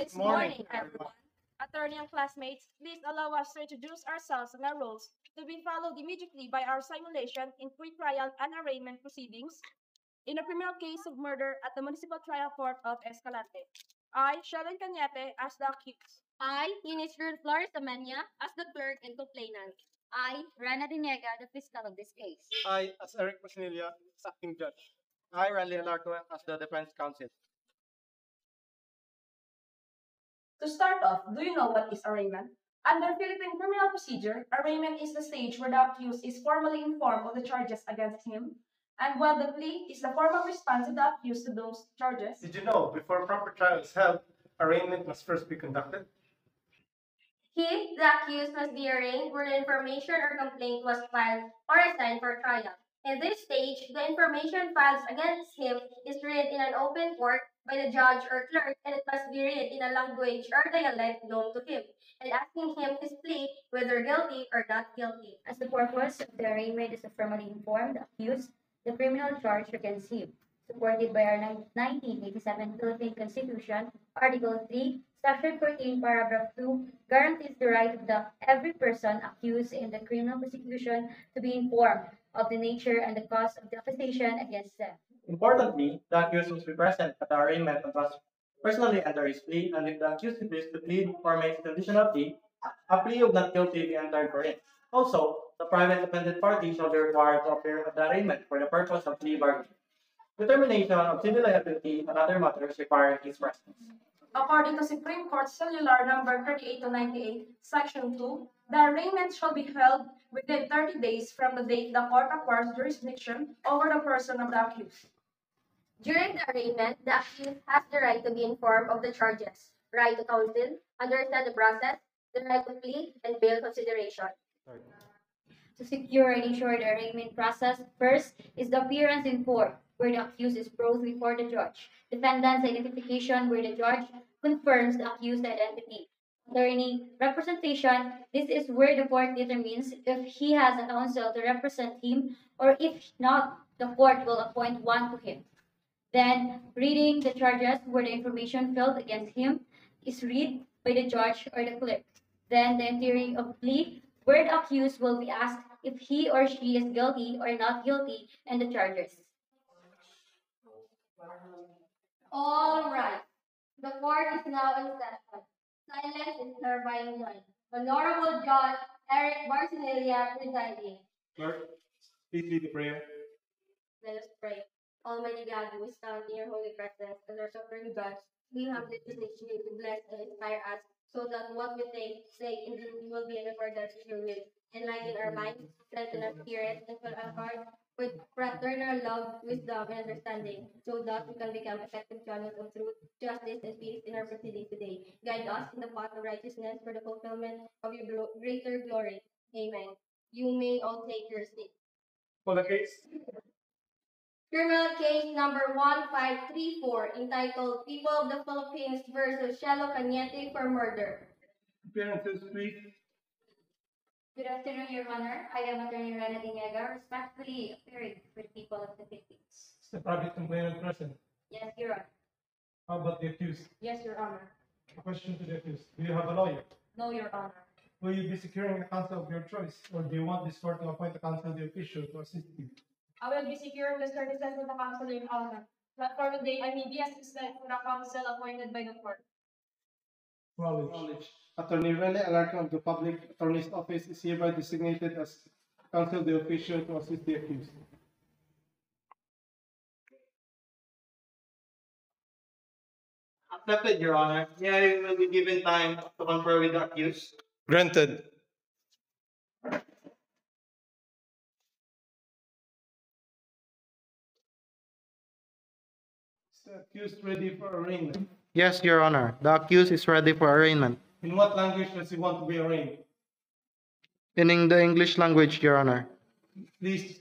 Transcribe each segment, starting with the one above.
Good morning, everyone. Attorney and classmates, please allow us to introduce ourselves and our roles to be followed immediately by our simulation in pre-trial and arraignment proceedings in a criminal case of murder at the Municipal Trial Court of Escalante. I, Sheldon Cañete, as the accused. I, Eunice Flores Amenya, as the clerk and complainant. I, Rana Dinega, the fiscal of this case. I, as Eric Pasinilia, as acting judge. I, Randy Alarco, as the defense counsel. To start off, do you know what is arraignment? Under Philippine criminal procedure, arraignment is the stage where the accused is formally informed of the charges against him, and while the plea is the formal response of the accused to those charges. Did you know before proper trial is held, arraignment must first be conducted? He, the accused, must be arraigned where the information or complaint was filed or assigned for trial. In this stage, the information filed against him is read in an open court by the judge or clerk, and it must be read in a language or dialect known to him, and asking him his plea whether guilty or not guilty. As the purpose of the arraignment is to formally inform the accused the criminal charge against him, supported by our 1987 Philippine Constitution, Article 3, Section 14, Paragraph 2, guarantees the right of every person accused in the criminal prosecution to be informed of the nature and the cause of the accusation against them. Importantly, the accused must be present at the arraignment and must personally enter his plea, and if the accused refuses to plead or makes conditional plea, a plea of not guilty be entered for it. Also, the private offended party shall be required to appear at the arraignment for the purpose of plea bargaining. Determination of civil liability and other matters requiring his presence. According to Supreme Court Cellular Number 38 to 98, Section 2, the arraignment shall be held within 30 days from the date the court acquires jurisdiction over the person of the accused. During the arraignment, the accused has the right to be informed of the charges, right to counsel, understand the process, the right to plea, and bail consideration. To secure and ensure the arraignment process, first is the appearance in court, where the accused is brought before the judge. Defendant's identification, where the judge confirms the accused's identity. Attorney representation, this is where the court determines if he has a counsel to represent him, or if not, the court will appoint one to him. Then, reading the charges, where the information filed against him is read by the judge or the clerk. Then, the entering of plea, where the accused will be asked if he or she is guilty or not guilty and the charges. All right. The court is now in session. Silence is hereby enjoined. Honorable Judge Eric Barcinelia presiding. Clerk, please lead the prayer. Let us pray. Almighty God, we stand in your holy presence as our sovereign judge. We humbly beseech you to bless and inspire us so that what we think, say, and do will be in accordance with your will. Enlighten our minds, strengthen our spirits, and fill our hearts with fraternal love, wisdom, and understanding, so that we can become effective channels of truth, justice, and peace in our proceedings today. Guide us in the path of righteousness for the fulfillment of your greater glory. Amen. You may all take your seat. For the case. Criminal case number 1534, entitled People of the Philippines versus Shelo Cañete for murder. Appearances, please. Good afternoon, Your Honor. I am Attorney Rana Dinega, respectfully appearing for the people of the Philippines. Is the private complainant present? Yes, Your Honor. How about the accused? Yes, Your Honor. A question to the accused. Do you have a lawyer? No, Your Honor. Will you be securing a counsel of your choice, or do you want this court to appoint a counsel de officio to assist you? I will be securing the services of the counsel, Your Honor. But for today, I may be assisted for the counsel appointed by the court. Knowledge. Attorney Rene Alarcon of the Public Attorney's Office is hereby designated as counsel de officio to assist the accused. Accepted, Your Honor. Hearing will be given time to confer with the accused. Granted. Is the accused ready for arraignment? Yes, Your Honor. The accused is ready for arraignment. In what language does he want to be arraigned? In the English language, Your Honor. Please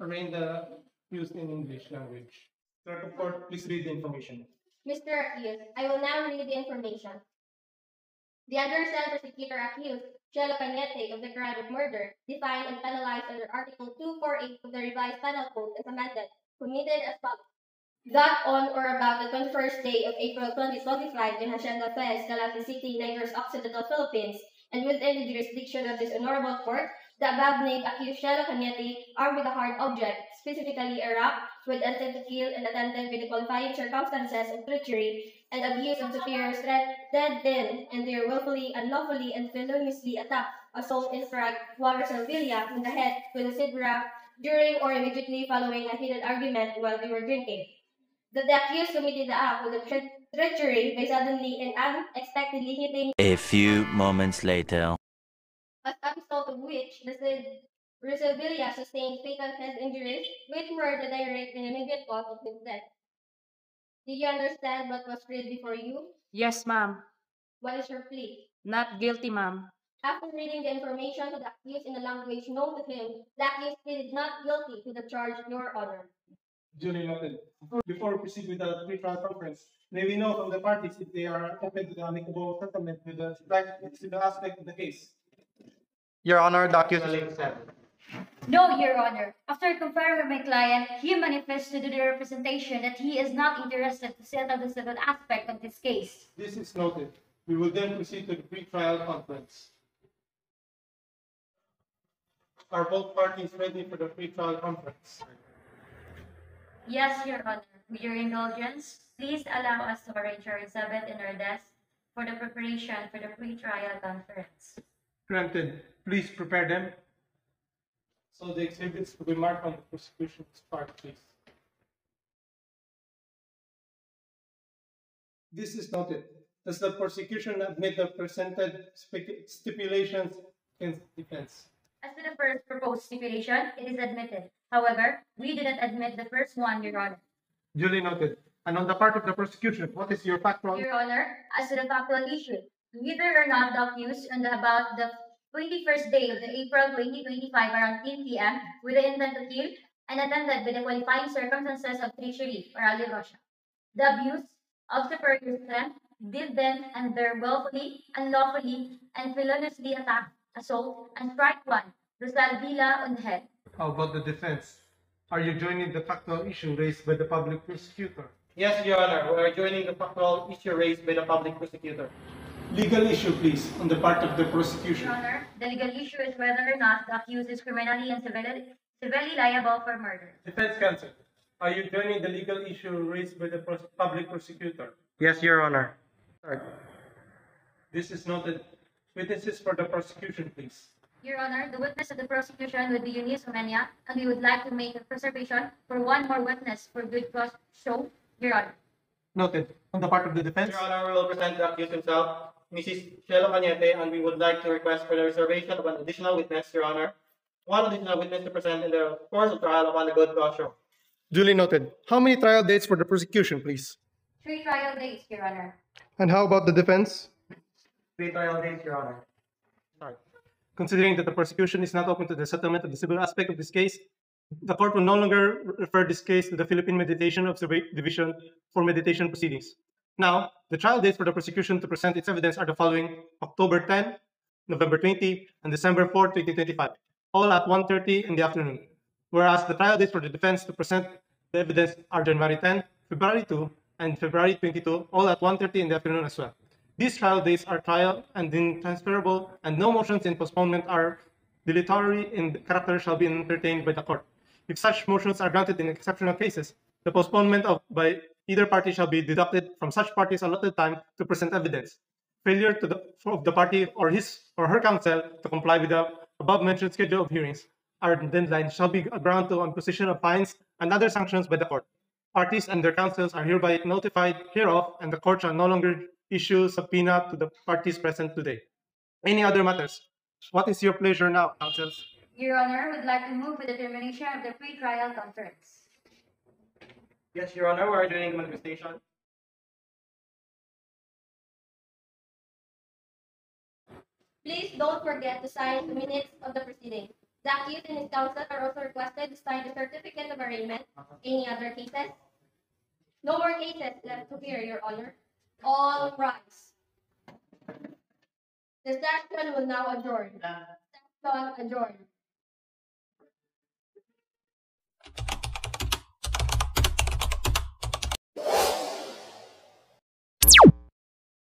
arraign the accused in English language. Clerk of court, please read the information. Mr. Accused, I will now read the information. The undersigned prosecutor accused Shelo Cañete of the crime of murder, defined and penalized under Article 248 of the Revised Penal Code as amended, committed as follows. That on or about the 21st day of April 2025 in Hacienda Fez, Calate City, Negros Occidental, Philippines, and within the jurisdiction of this honorable court, the above named accused Shelo Cañete, armed with a hard object, specifically a rock, with intent to kill and attended with the qualifying circumstances of treachery and abuse of superior strength, dead in, and they are willfully, unlawfully, and feloniously attack, assault, and strike Walter Silvilla in the head with a sidra during or immediately following a heated argument while they were drinking. That the accused committed the act with a treachery by suddenly and unexpectedly hitting, A few moments later. as a result of which the Rosabilia sustained fatal head injuries, which were the direct and immediate cause of his death. Did you understand what was read before you? Yes, ma'am. What is your plea? Not guilty, ma'am. After reading the information to the accused in a language known to him, the accused pleaded not guilty to the charge, Your Honor. Duly noted. Before we proceed with the pre-trial conference, may we know from the parties if they are open to the amicable settlement with the aspect of the case. Your Honor, the accused will consent. No, Your Honor. After conferring with my client, he manifests to the representation that he is not interested to settle the civil aspect of this case. This is noted. We will then proceed to the pre-trial conference. Are both parties ready for the pre-trial conference? Yes, Your Honor. With your indulgence, please allow us to arrange our exhibit in our desk for the preparation for the pre-trial conference. Granted. Please prepare them. So the exhibits will be marked on the prosecution's part, please. This is noted. Does the prosecution admit the presented stipulations against defense? As to the first proposed stipulation, it is admitted. However, we didn't admit the first one, Your Honor. Duly noted. And on the part of the prosecution, what is your factual? Your Honor, as to the factual issue, whether or not the accused on about the 21st day of the April 2025 around 10 p.m. with the intent to kill and attended with the qualifying circumstances of treachery or alevosía. The abuse of superior strength did then and there willfully, unlawfully, and feloniously attack, assault, and strike one, Rosal Villa on the head. How about the defense? Are you joining the factual issue raised by the public prosecutor? Yes, Your Honor, we are joining the factual issue raised by the public prosecutor. Legal issue, please, on the part of the prosecution. Your Honor, the legal issue is whether or not the accused is criminally and civilly liable for murder. Defense counsel, are you joining the legal issue raised by the public prosecutor? Yes, Your Honor. This is noted. Witnesses for the prosecution, please. Your Honor, the witness of the prosecution would be Eunice Omenia, and we would like to make a preservation for one more witness for good cause show, Your Honor. Noted. On the part of the defense? Your Honor, we will present the accused himself, Mrs. Shelo Cañete, and we would like to request for the reservation of an additional witness, Your Honor. One additional witness to present in the course of trial upon the good cause show. Duly noted. How many trial dates for the prosecution, please? 3 trial dates, Your Honor. And how about the defense? 3 trial dates, Your Honor. Considering that the prosecution is not open to the settlement of the civil aspect of this case, the court will no longer refer this case to the Philippine Mediation Division for meditation proceedings. Now, the trial dates for the prosecution to present its evidence are the following: October 10, November 20, and December 4, 2025, all at 1:30 in the afternoon. Whereas the trial dates for the defense to present the evidence are January 10, February 2, and February 22, all at 1:30 in the afternoon as well. These trial dates are trial and intransferable, and no motions in postponement are dilatory in character shall be entertained by the court. If such motions are granted in exceptional cases, the postponement by either party shall be deducted from such party's allotted time to present evidence. Failure of the party or his or her counsel to comply with the above-mentioned schedule of hearings or deadline shall be ground to imposition of fines and other sanctions by the court. Parties and their counsels are hereby notified hereof, and the court shall no longer issue subpoena to the parties present today. Any other matters? What is your pleasure now, counsels? Your Honor, would like to move for the termination of the pre-trial conference. Yes, Your Honor, we are doing the manifestation. Please don't forget to sign the minutes of the proceeding. The accused and his counsel are also requested to sign the certificate of arraignment. Any other cases? No more cases left to hear, Your Honor. All rise. The session will now adjourn. Session adjourned.